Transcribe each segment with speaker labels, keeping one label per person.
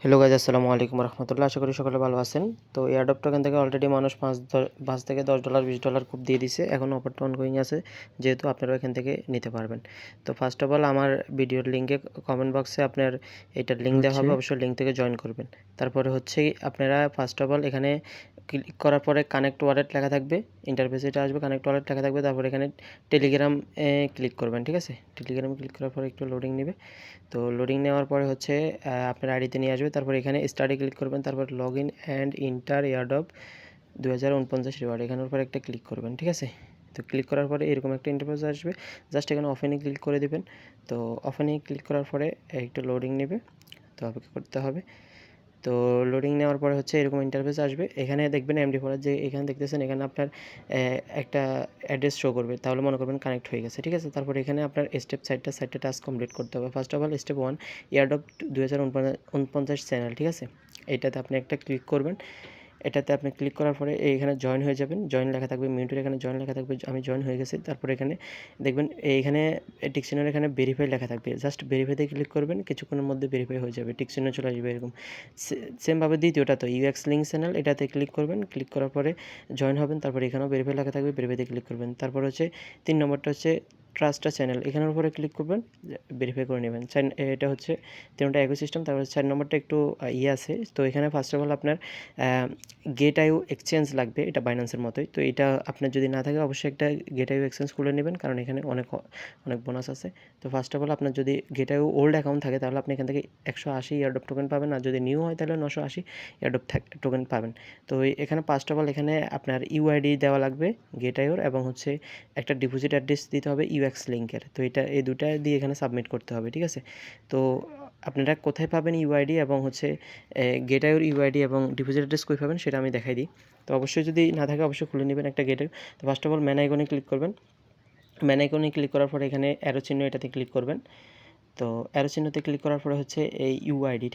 Speaker 1: Hello guys, আসসালামু আলাইকুম রহমতুল্লাহ। আশা করি সকলে ভালো আছেন। তো এয়ারড্রপ টোকেন থেকে অলরেডি মানুষ 5 থেকে $10 $20 খুব দিয়ে দিছে। এখন অফারটা অনগোয়িং আছে, যেহেতু আপনারা এখান থেকে নিতে পারবেন। তো ফার্স্ট অফ অল আমার ভিডিওর লিঙ্কে কমেন্ট বক্সে আপনার এটার লিঙ্ক দেওয়া হবে, অবশ্যই লিঙ্ক থেকে জয়েন করবেন। তারপরে হচ্ছে আপনারা ফার্স্ট অফ অল এখানে ক্লিক করার পরে কানেক্ট ওয়ালেট লেখা থাকবে, ইন্টারফেসে এটা আসবে, কানেক্ট ওয়ালেট লেখা থাকবে। তারপরে এখানে টেলিগ্রাম ক্লিক করবেন, ঠিক আছে। টেলিগ্রাম ক্লিক করার পরে একটু লোডিং নেবে। তো লোডিং নেওয়ার পরে হচ্ছে আপনার আইডিতে নিয়ে আসবে। তারপর এখানে স্টার্টে ক্লিক করবেন, তারপর log in and inter airdrop 2049 reward, এখানের উপর একটা ক্লিক করবেন, ঠিক আছে। তো ক্লিক করার পরে এরকম একটা ইন্টারফেস আসবে, জাস্ট এখানে অফেনে ক্লিক করে দেবেন। তো অফেনে ক্লিক করার পরে একটু লোডিং নেবে, তো অপেক্ষা করতে হবে। তো লোডিং নেওয়ার পরে হচ্ছে এরকম ইন্টারফেস আসবে। এখানে দেখবেন MD4 যে এখানে দেখতেছেন, এখানে আপনার একটা অ্যাড্রেস শো করবে, তাহলে মনে করবেন কানেক্ট হয়ে গেছে, ঠিক আছে। তারপর এখানে আপনার সাইটটা টাস্ক কমপ্লিট করতে হবে। First of all step 1 airdrop 2049 channel, ঠিক আছে। এটাতে আপনি একটা ক্লিক করবেন। এটাতে আপনি ক্লিক করার পরে এইখানে জয়েন হয়ে যাবেন। জয়েন লেখা থাকবে, মিউটের এখানে জয়েন লেখা থাকবে, আমি জয়েন হয়ে গেছি। তারপরে এখানে দেখবেন এইখানে টিক চিহ্নের এখানে ভেরিফাই লেখা থাকবে, জাস্ট ভেরিফাইতে ক্লিক করবেন, কিছুক্ষণের মধ্যে ভেরিফাই হয়ে যাবে, টিক চিহ্ন চলে আসবে এরকম। সেমভাবে দ্বিতীয়টা তো UX লিঙ্ক চ্যানেল, এটাতে ক্লিক করবেন, ক্লিক করার পরে জয়েন হবেন। তারপরে এখানেও ভেরিফাই লেখা থাকবে, ভেরিফাইতে ক্লিক করবেন। তারপর হচ্ছে 3 নম্বরটা হচ্ছে ট্রাস্ট চ্যানেল, এখানের উপরে ক্লিক করবেন, ভেরিফাই করে নেবেন। এটা হচ্ছে তিনটা একই সিস্টেম। তারপরে 4 নম্বরটা একটু আছে। তো এখানে ফার্স্ট অফ অল আপনার গেট আইও এক্সচেঞ্জ লাগবে, এটা বাইন্যান্সের মতোই। তো এটা আপনার যদি না থাকে, অবশ্যই একটা গেট আইও এক্সচেঞ্জ খুলে নেবেন, কারণ এখানে অনেক বোনাস আছে। তো ফার্স্ট অফ অল আপনার যদি গেট আইও ওল্ড অ্যাকাউন্ট থাকে, তাহলে আপনি এখান থেকে 180 এয়ারড্রপ টোকেন পাবেন, আর যদি নিউ হয় তাহলে 980 এয়ারড্রপ টোকেন পাবেন। তো এখানে ফার্স্ট অফ অল এখানে আপনার ইউআইডি দেওয়া লাগবে গেট আইওর, এবং হচ্ছে একটা ডিপোজিট অ্যাড্রেস দিতে হবে UX লিঙ্কের। তো এই দুটা দিয়ে এখানে সাবমিট করতে হবে, ঠিক আছে। তো আপনারা কোথায় পাবেন ইউআইডি এবং হচ্ছে গেট আইওর ইউআইডি এবং ডিপোজিট অ্যাড্রেস কই পাবেন সেটা আমি দেখাই দিই। তো অবশ্যই যদি না থাকে, অবশ্যই খুলে নেবেন একটা গেট আইও। তো ফার্স্ট অফ অল ম্যান আইকনে ক্লিক করবেন। ম্যান আইকনে ক্লিক করার পরে এখানে অ্যারো চিহ্ন, এটাতে ক্লিক করবেন। তো অ্যারো চিহ্নতে ক্লিক করার পরে হচ্ছে এই ইউআইডি,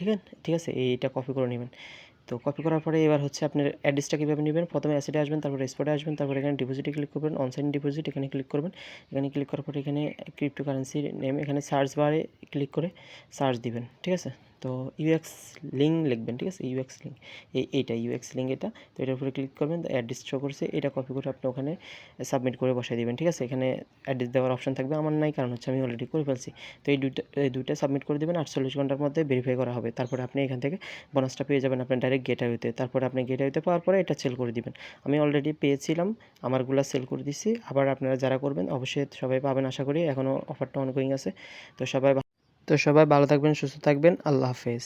Speaker 1: ঠিক আছে, এইটা কপি করে নেবেন। তো কপি করার পরে এবার হচ্ছে আপনার অ্যাড্রেসটা কীভাবে নেবেন, প্রথমে অ্যাসেটে আসবেন, তারপরে স্পটে আসবেন, তারপরে এখানে ডিপোজিটে ক্লিক করবেন, অনসাইন ডিপোজিট এখানে ক্লিক করবেন। এখানে ক্লিক করার পরে এখানে ক্রিপ্টোকারেন্সির নেম, এখানে সার্চ বারে ক্লিক করে সার্চ দিবেন, ঠিক আছে। তো ইউএক্স লিঙ্ক লিখবেন, ঠিক আছে, ইউএক্স লিঙ্ক এইটা ইউএক্স লিঙ্ক এটা। তো এটার উপরে ক্লিক করবেন, অ্যাড্রেস শো করছে, এটা কপি করে আপনি ওখানে সাবমিট করে বসাই দিবেন, ঠিক আছে। এখানে অ্যাড্রেস দেওয়ার অপশন থাকবে, আমার নাই, কারণ হচ্ছে আমি অলরেডি করে ফেলছি। তো এই দুইটা সাবমিট করে দেবেন, 48 ঘন্টার মধ্যে ভেরিফাই করা হবে। তারপরে আপনি এখান থেকে বোনাসটা পেয়ে যাবেন আপনার ডাইরেক্ট গেট আইওতে। তারপরে আপনি গেট আইওতে পাওয়ার পরে এটা সেল করে দিবেন। আমি অলরেডি পেয়েছিলাম, আমারগুলা সেল করে দিছি। আবার আপনারা যারা করবেন অবশ্যই সবাই পাবেন আশা করি, এখনও অফারটা অনগোয়িং আছে। তো সবাই ভালো থাকবেন, সুস্থ থাকবেন, আল্লাহ হাফেজ।